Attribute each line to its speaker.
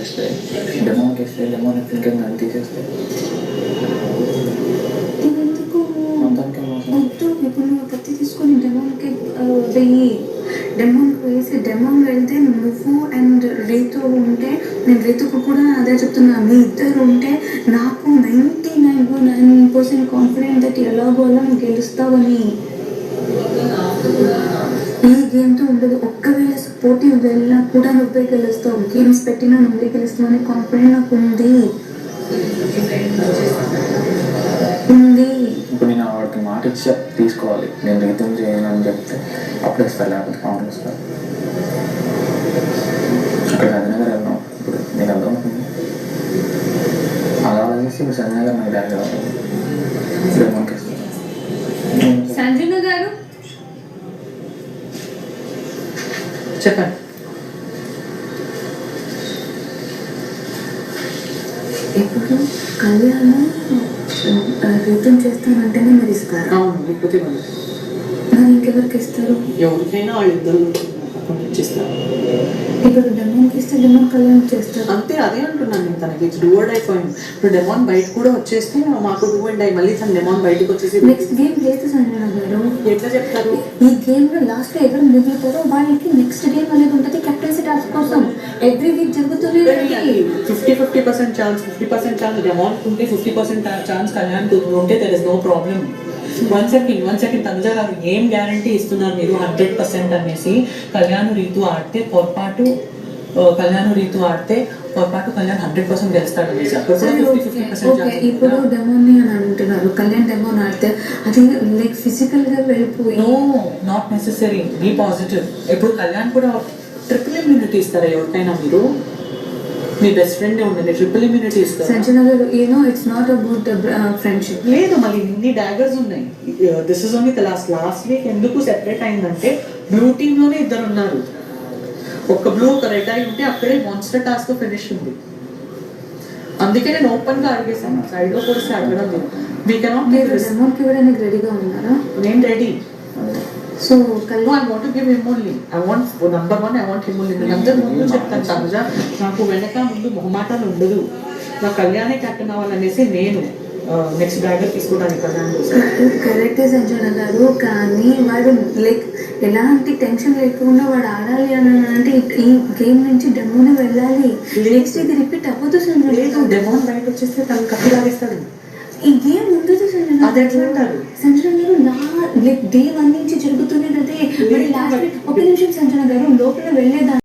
Speaker 1: వచ్చేస్తాయి. డెమోన్కి ఇస్తే demon thinking అని తీసేస్తాయి. మొత్తానికి
Speaker 2: వద్దు. ఇప్పుడు నువ్వు కత్తి తీసుకొని డెమోన్కి వెయ్యి. డెమోన్కి వేసి డెమోన్ వెళ్తే నువ్వు అండ్ రీతు ఉంటే, నేను రీతుకు కూడా అదే చెప్తున్నా, మీ ఇద్దరు ఉంటే నాకు 99.9% కాన్ఫిడెంట్ దట్ ఎలాగోలా నువ్వు గెలుస్తావని. ఈ గేమ్తో ఉండదు. ఒక్కవేళ సపోర్టివ్ వెళ్ళినా కూడా నువ్వే గెలుస్తావు. గేమ్స్ పెట్టినా నువ్వే గెలుస్తావు అనే కాన్ఫిడెంట్ నాకు ఉంది.
Speaker 1: ఇప్పుడు నేను వాడికి మాట ఇచ్చా తీసుకోవాలి, నేను రీతం చేయను అని చెప్తే అప్పుడు ఇస్తాను, లేకపోతే కౌంటర్ ఇస్తాను. అక్కడ సంజనగర్ వెళ్ళాం. ఇప్పుడు నీకు అర్థమవుతుంది. అలా ఆలోచిస్తే ఇప్పుడు సంజనగర్ నాకు డాడీ అవుతుంది. ఇప్పుడు మనకి ఇస్తాను.
Speaker 2: సంజన గారు
Speaker 3: చెప్పండి.
Speaker 2: ఇప్పుడు కళ్యాణం రీతం చేస్తానంటేనే మీరు ఇస్తారు.
Speaker 3: అవును, లేకపోతే
Speaker 2: మరి ఇంకెవరికి ఇస్తారు?
Speaker 3: ఎవరికైనా వాళ్ళిద్దరు అకౌంట్ ఇచ్చిస్తారు.
Speaker 2: ఇప్పుడు డెమోన్కి ఇస్తే డెమోన్ కళ్యాణం చేస్తారు.
Speaker 3: అంతే, అదే అంటున్నాను నేను. తనకి డూ అండ్ అయిపోయింది. ఇప్పుడు డెమోన్ బయట కూడా వచ్చేస్తే మాకు డూ అండ్ అయి మళ్ళీ తను డెమోన్ బయటకు వచ్చేసి
Speaker 2: నెక్స్ట్ గేమ్ లేదు సంజన గారు.
Speaker 3: ఎట్లా చెప్తారు?
Speaker 2: ఈ గేమ్లో లాస్ట్లో ఎవరు మిగులుతారో వాళ్ళకి నెక్స్ట్ గేమ్ అనేది ఉంటుంది. కెప్టెన్సీ టాస్క్ కోసం ఎవ్రీ వీక్ జరుగుతూనే ఉంటుంది.
Speaker 3: 50% ఛాన్స్, 50% ఛాన్స్ డెమోన్ ఉంటే 50% ఛాన్స్ కళ్యాణ్ ఉంటే there is no problem. One second Tanuja గారు ఏం గ్యారంటీ ఇస్తున్నారు మీరు 100% అనేసి? కళ్యాణ్ రీతు ఆడితే పొరపాటు కళ్యాణ్ 100% గెలుస్తాడు అనేసి. అప్పుడు కూడా 50%
Speaker 2: ఇప్పుడు డెమోన్ అని అంటున్నారు. కళ్యాణ్ డెమోన్ ఆడితే అది లైక్ ఫిజికల్ గా వెళ్ళిపోయి.
Speaker 3: No, not necessary. Be positive. ఇప్పుడు కళ్యాణ్ కూడా ట్రిపుల్ ఇమ్యూనిటీ ఇస్తారా ఎవరికైనా? మీరు మీ బెస్ట్ ఫ్రెండ్ ఉండండి, ట్రిపుల్ ఇమ్యూనిటీ ఇస్తారు.
Speaker 2: సంజన గారు, ఇట్స్ నాట్ అబౌట్ ఫ్రెండ్షిప్.
Speaker 3: లేదు, మళ్ళీ ఇన్ని డాగర్స్ ఉన్నాయి. This is only the last week ఎందుకు సెపరేట్ అయిందంటే బ్లూ టీమ్ లోనే ఇద్దరు ఉన్నారు. ఒక బ్లూ ఒక రెడ్ అయి ఉంటే అక్కడే మాన్స్టర్ టాస్క్ ఫినిష్ ఉంది. అందుకే నేను ఓపెన్ గా అడిగేసాను, సైడ్ లో కూడా అడగడం లేదు. వీ కెనాట్
Speaker 2: డెమోన్ కి ఇవ్వడానికి రెడీగా ఉన్నారా?
Speaker 3: నేను ready.
Speaker 2: So Kalyan
Speaker 3: I want to give him only. I want number one, I want him only. అందరి ముందు చెప్తాను తనుజ, నాకు వెనక ముందు మొహమాటాలు ఉండదు. నా కళ్యాణే కెప్టెన్ అవ్వాలనేసి నేను నెక్స్ట్ డ్రాగర్ తీసుకోవడానికి కళ్యాణ్
Speaker 2: కరెక్టే సంజన గారు. కానీ వాడు లైక్ ఎలాంటి టెన్షన్ లేకుండా వాడు ఆడాలి అని అంటే ఈ గేమ్ నుంచి డెమోనే వెళ్ళాలి. నెక్స్ట్ ఇది రిపీట్ అవ్వదు సంజన.
Speaker 3: లేదు, డెమోన్ బయట వచ్చేస్తే తను కప్పు లాగేస్తాడు.
Speaker 2: ఈ గేమ్ ఉండదు సంజన.
Speaker 3: అది ఎట్లా అంటారు?
Speaker 2: సంజన గారు లైక్ డే 1 నుంచి జరుగుతున్నది అదే. మరి లాస్ట్ ఒక నిమిషం సంజన గారు, లోపల వెళ్ళేదా